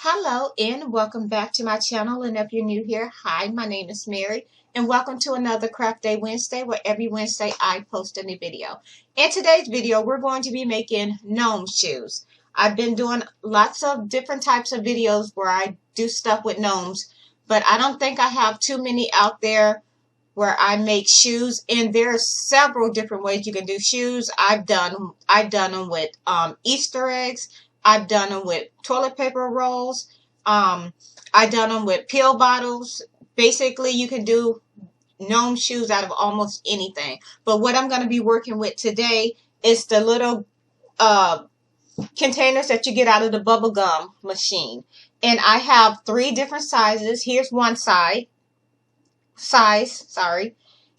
Hello and welcome back to my channel, and if you're new here, hi, my name is Mary and welcome to another Craft Day Wednesday, where every Wednesday I post a new video. In today's video we're going to be making gnome shoes. I've been doing lots of different types of videos where I do stuff with gnomes, but I don't think I have too many out there where I make shoes, and there are several different ways you can do shoes. I've done them with Easter eggs. I've done them with toilet paper rolls. I've done them with pill bottles. Basically, you can do gnome shoes out of almost anything. But what I'm going to be working with today is the little containers that you get out of the bubble gum machine. And I have 3 different sizes. Here's one size.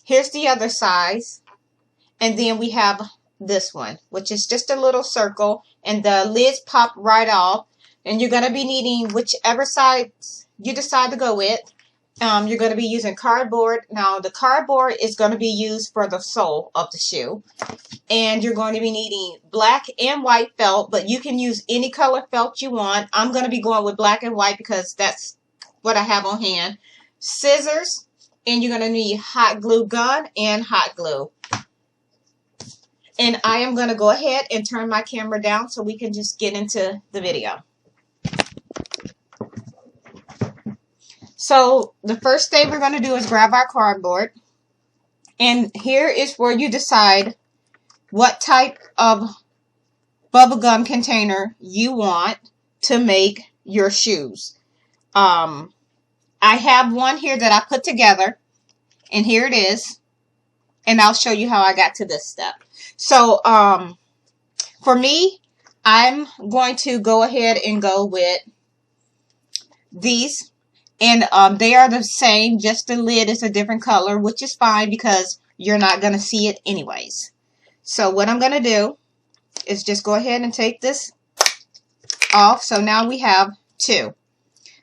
Here's the other size. And then we have this one, which is just a little circle, and the lids pop right off. And you're going to be needing whichever size you decide to go with. You're going to be using cardboard. Now the cardboard is going to be used for the sole of the shoe. And you're going to be needing black and white felt, but you can use any color felt you want. I'm going to be going with black and white because that's what I have on hand. Scissors, and you're going to need hot glue gun and hot glue. And I am going to go ahead and turn my camera down so we can just get into the video. So the first thing we're going to do is grab our cardboard. And here is where you decide what type of bubblegum container you want to make your shoes. I have one here that I put together, and here it is. And I'll show you how I got to this step. So, for me, I'm going to go ahead and go with these. And they are the same, just the lid is a different color, which is fine because you're not going to see it anyways. So what I'm going to do is just go ahead and take this off. So now we have 2.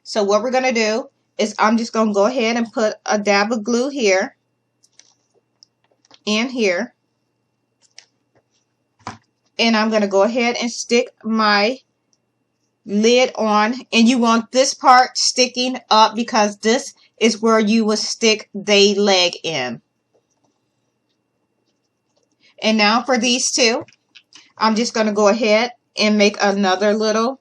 So what we're going to do is I'm just going to go ahead and put a dab of glue here and here. And I'm going to go ahead and stick my lid on. And you want this part sticking up because this is where you will stick the leg in. And now for these 2, I'm just going to go ahead and make another little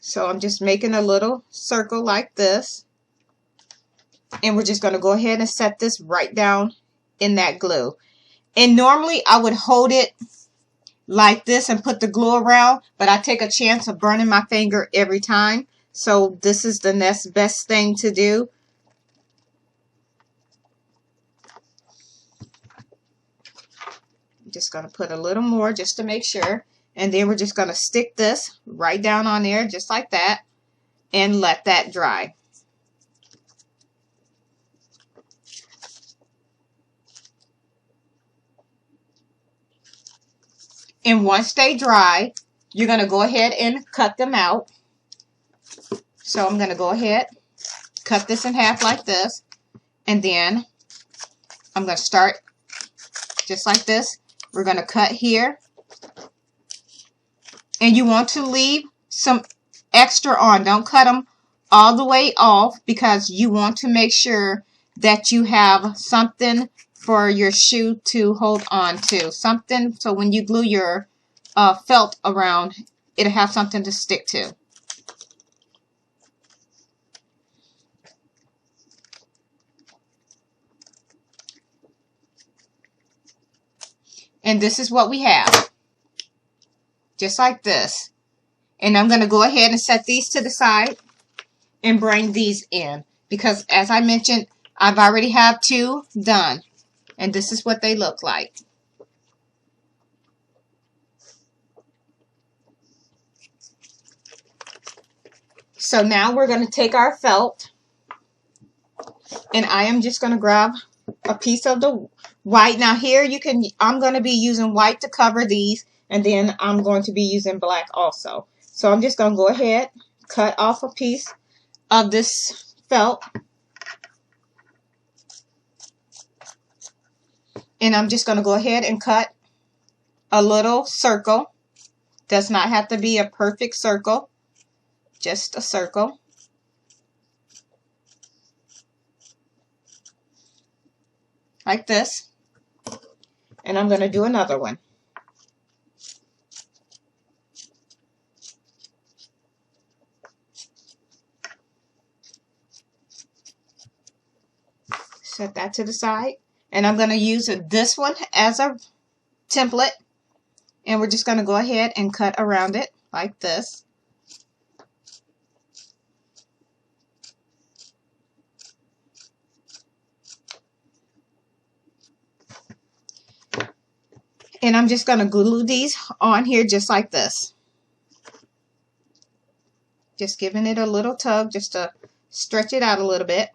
So I'm just making a little circle like this. And we're just going to go ahead and set this right down in that glue. And normally I would hold it like this and put the glue around, but I take a chance of burning my finger every time. So this is the next best thing to do. I'm just going to put a little more just to make sure. And then we're just going to stick this right down on there just like that and let that dry. And once they dry, you're going to go ahead and cut them out. So I'm going to go ahead, cut this in half like this. And then I'm going to start just like this. We're going to cut here. And you want to leave some extra on. Don't cut them all the way off because you want to make sure that you have something for your shoe to hold on to. Something so when you glue your felt around, it'll have something to stick to. And this is what we have. Just like this. And I'm going to go ahead and set these to the side and bring these in. Because as I mentioned, I've already have 2 done. And this is what they look like. So now we're going to take our felt. And I am just going to grab a piece of the white. Now here I'm going to be using white to cover these. And then I'm going to be using black also. So I'm just going to go ahead, cut off a piece of this felt. And I'm just going to go ahead and cut a little circle. Does not have to be a perfect circle, just a circle. Like this. And I'm going to do another one. Set that to the side. And I'm going to use this one as a template. And we're just going to go ahead and cut around it like this. And I'm just going to glue these on here just like this. Just giving it a little tug just to stretch it out a little bit.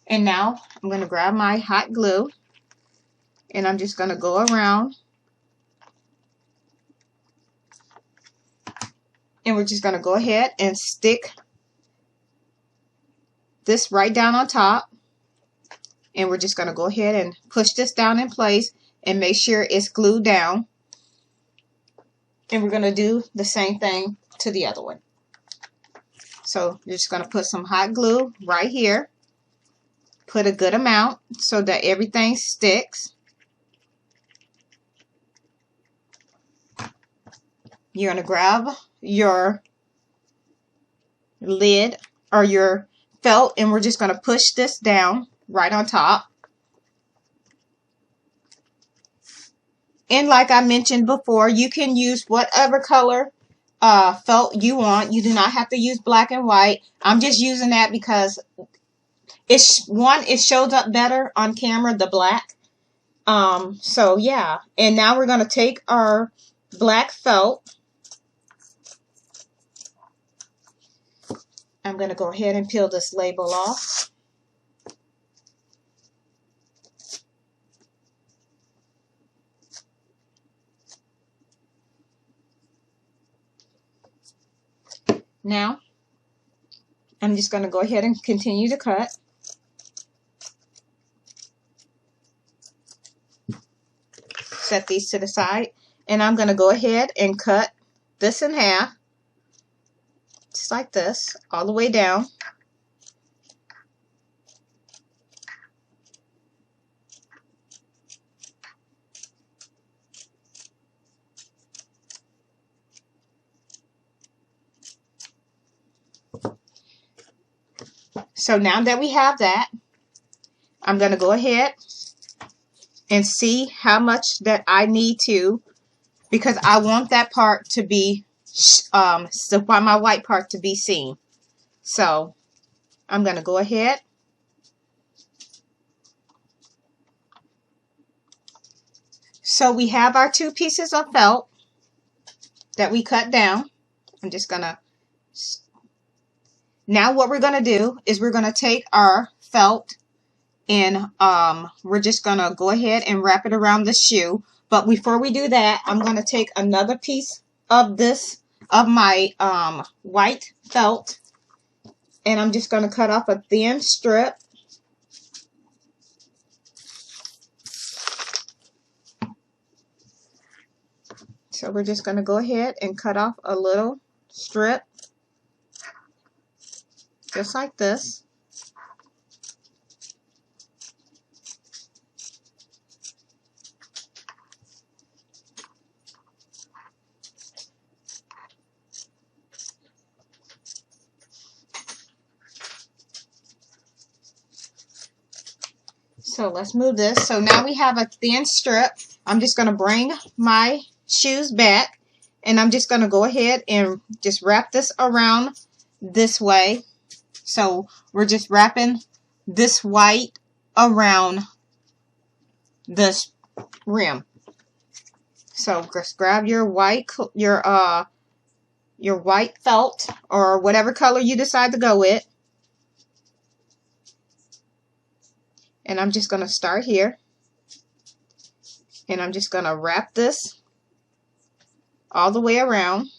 And now I'm going to grab my hot glue and I'm just going to go around. And we're just going to go ahead and stick this right down on top. And we're just going to go ahead and push this down in place and make sure it's glued down. And we're going to do the same thing to the other one. So you're just going to put some hot glue right here. Put a good amount so that everything sticks. You're going to grab your lid or your felt and we're just going to push this down right on top. And like I mentioned before, you can use whatever color felt you want. You do not have to use black and white. I'm just using that because it shows up better on camera, the black. So yeah, and now we're going to take our black felt. I'm going to go ahead and peel this label off. Now, I'm just going to go ahead and continue to cut. Set these to the side. And I'm going to go ahead and cut this in half. Just like this, all the way down. So now that we have that, I'm going to go ahead and see how much that I need to, because I want that part to be my white part to be seen. So I'm going to go ahead so we have our 2 pieces of felt that we cut down. I'm just going to, now what we're going to do is we're going to take our felt and we're just going to go ahead and wrap it around the shoe. But before we do that, I'm going to take another piece of my white felt, and I'm just going to cut off a thin strip. So we're just going to go ahead and cut off a little strip, just like this. So let's move this. So now we have a thin strip. I'm just going to bring my shoes back and I'm just going to go ahead and just wrap this around this way. So we're just wrapping this white around this rim. So just grab your white felt or whatever color you decide to go with. And I'm just going to start here. And I'm just going to wrap this all the way around.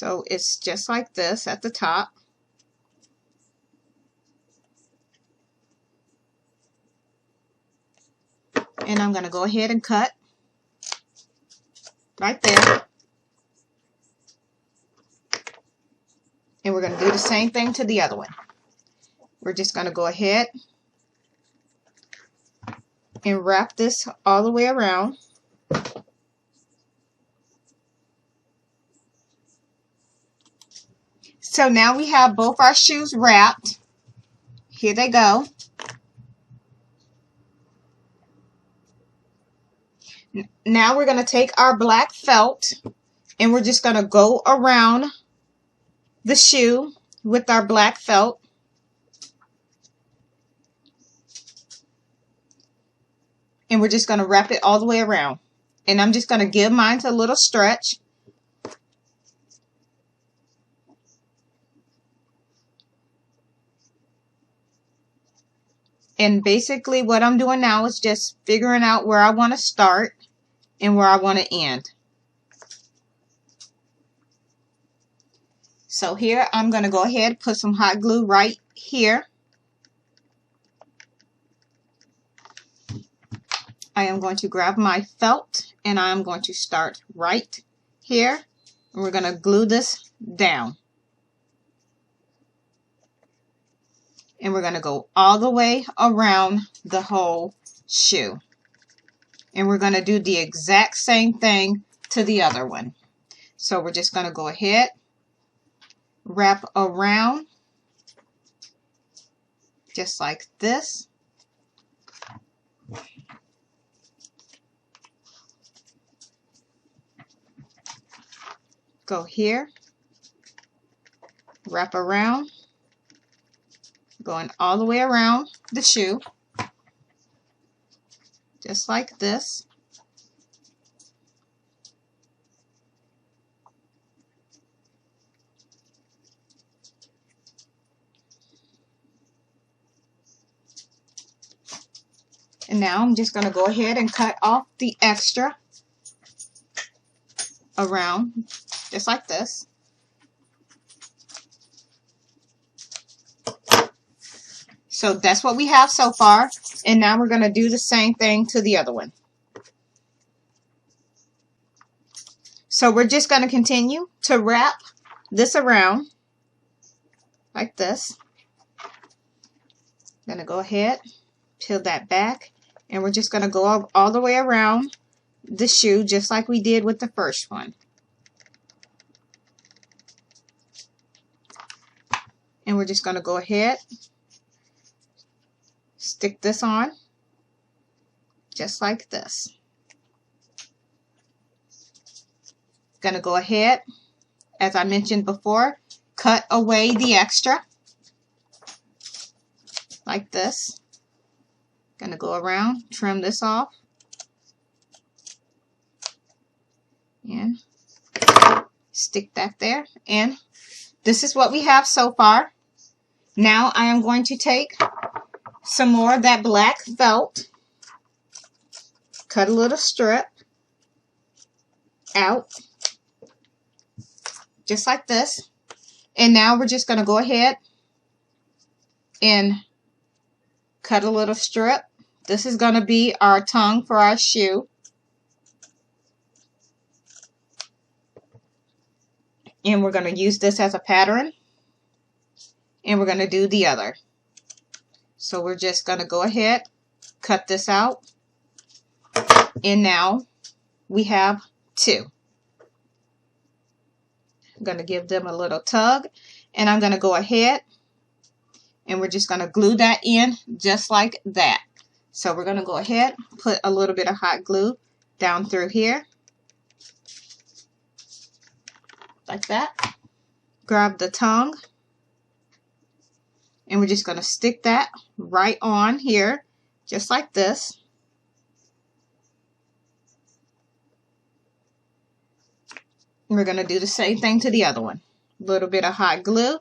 So it's just like this at the top. And I'm going to go ahead and cut right there. And we're going to do the same thing to the other one. We're just going to go ahead and wrap this all the way around. So now we have both our shoes wrapped. Here they go. Now we're going to take our black felt and we're just going to go around the shoe with our black felt. And we're just going to wrap it all the way around. And I'm just going to give mine a little stretch. And basically what I'm doing now is just figuring out where I want to start and where I want to end. So here I'm going to go ahead and put some hot glue right here. I am going to grab my felt and I'm going to start right here. And we're going to glue this down. And we're going to go all the way around the whole shoe. And we're going to do the exact same thing to the other one. So we're just going to go ahead, wrap around just like this. Go here, wrap around, going all the way around the shoe, just like this. And now I'm just going to go ahead and cut off the extra around, just like this. So that's what we have so far. And now we're going to do the same thing to the other one. So we're just going to continue to wrap this around like this. I'm going to go ahead, peel that back, and we're just going to go all the way around the shoe just like we did with the first one. And we're just going to go ahead, stick this on just like this. Going to go ahead, as I mentioned before, cut away the extra like this. Going to go around, trim this off, and stick that there. And this is what we have so far. Now I am going to take some more of that black felt, cut a little strip out just like this. And now we're just going to go ahead and cut a little strip. This is going to be our tongue for our shoe. And we're going to use this as a pattern. And we're going to do the other. So we're just going to go ahead, cut this out. And now we have two. I'm going to give them a little tug. And I'm going to go ahead and we're just going to glue that in just like that. So we're going to go ahead, put a little bit of hot glue down through here. Like that. Grab the tongue. And we're just going to stick that right on here, just like this. And we're going to do the same thing to the other one. A little bit of hot glue.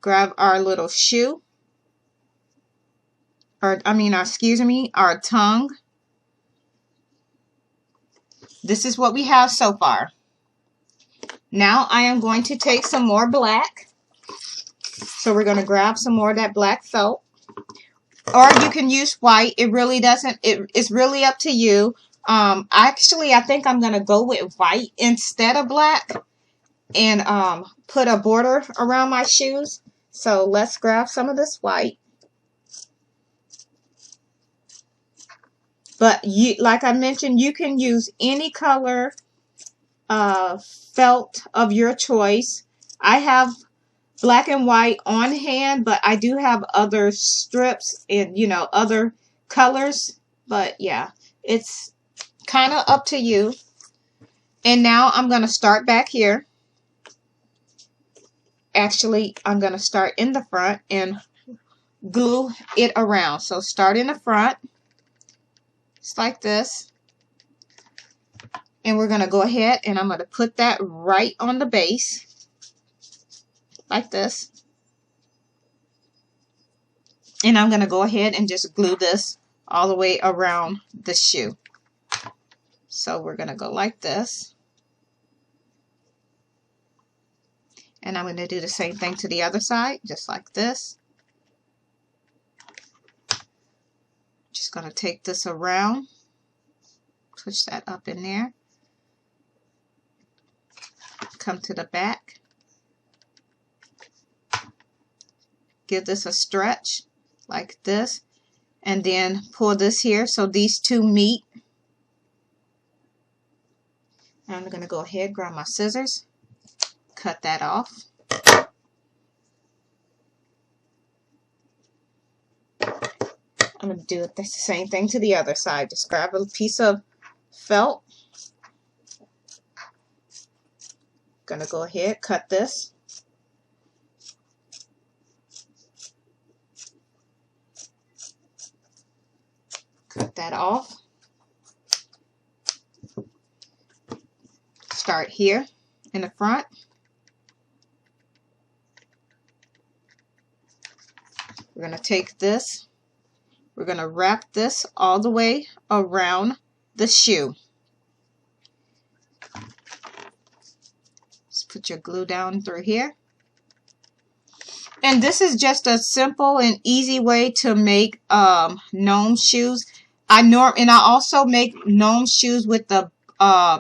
Grab our little shoe. Our tongue. this is what we have so far. Now I am going to take some more black. So we're going to grab some more of that black felt. Or you can use white. It really doesn't, it's really up to you. Actually, I think I'm going to go with white instead of black and put a border around my shoes. So let's grab some of this white. But you, like I mentioned, you can use any color felt of your choice. I have black and white on hand, but I do have other strips and, you know, other colors. But yeah, it's kind of up to you. And now I'm going to start back here. Actually, I'm going to start in the front and glue it around. So start in the front. It's like this. And we're going to go ahead and I'm going to put that right on the base. Like this. And I'm going to go ahead and just glue this all the way around the shoe. So we're going to go like this. And I'm going to do the same thing to the other side, just like this. Just going to take this around, push that up in there, come to the back, give this a stretch like this, and then pull this here so these two meet. And I'm going to go ahead, grab my scissors, cut that off. I'm going to do the same thing to the other side. Just grab a piece of felt. Going to go ahead, cut this. Cut that off. Start here in the front. We're going to take this. We're going to wrap this all the way around the shoe. Just put your glue down through here. And this is just a simple and easy way to make gnome shoes. I also make gnome shoes with the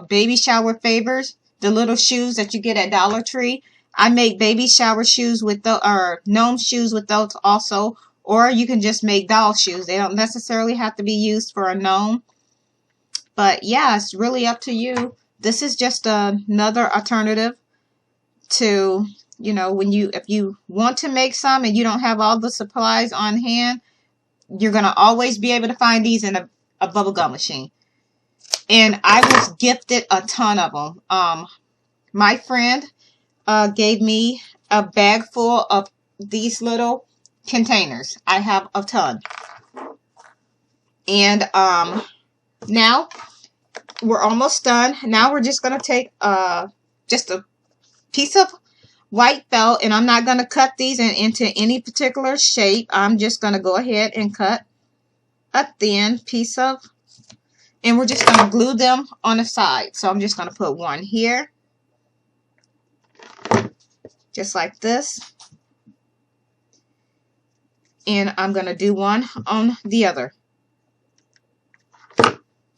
baby shower favors, the little shoes that you get at Dollar Tree. I make baby shower shoes with the gnome shoes with those also, or you can just make doll shoes. They don't necessarily have to be used for a gnome. But yeah, it's really up to you. This is just another alternative to, you know, if you want to make some and you don't have all the supplies on hand, you're going to always be able to find these in a bubblegum machine. And I was gifted a ton of them. My friend gave me a bag full of these little containers. I have a ton. And now we're almost done. Now we're just going to take just a piece of white felt, and I'm not going to cut these into any particular shape. I'm just going to go ahead and cut a thin piece of, and we're just going to glue them on the side. So I'm just going to put one here, just like this. And I'm going to do one on the other.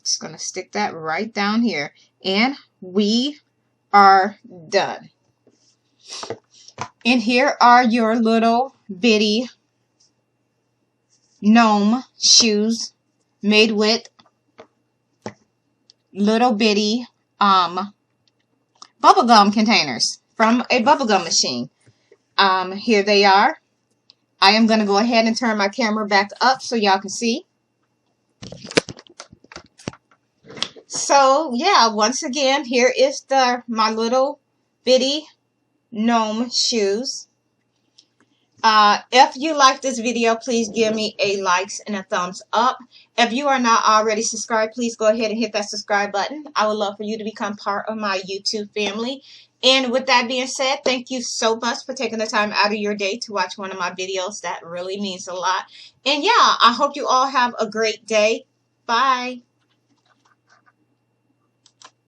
Just going to stick that right down here. And we are done. And here are your little bitty gnome shoes made with little bitty bubblegum containers from a bubblegum machine. Here they are. I am going to go ahead and turn my camera back up so y'all can see. So yeah, once again, here is my little bitty gnome shoes. If you like this video, please give me a likes and a thumbs up. If you are not already subscribed, please go ahead and hit that subscribe button. I would love for you to become part of my YouTube family. And with that being said, thank you so much for taking the time out of your day to watch one of my videos. That really means a lot. And yeah, I hope you all have a great day. Bye.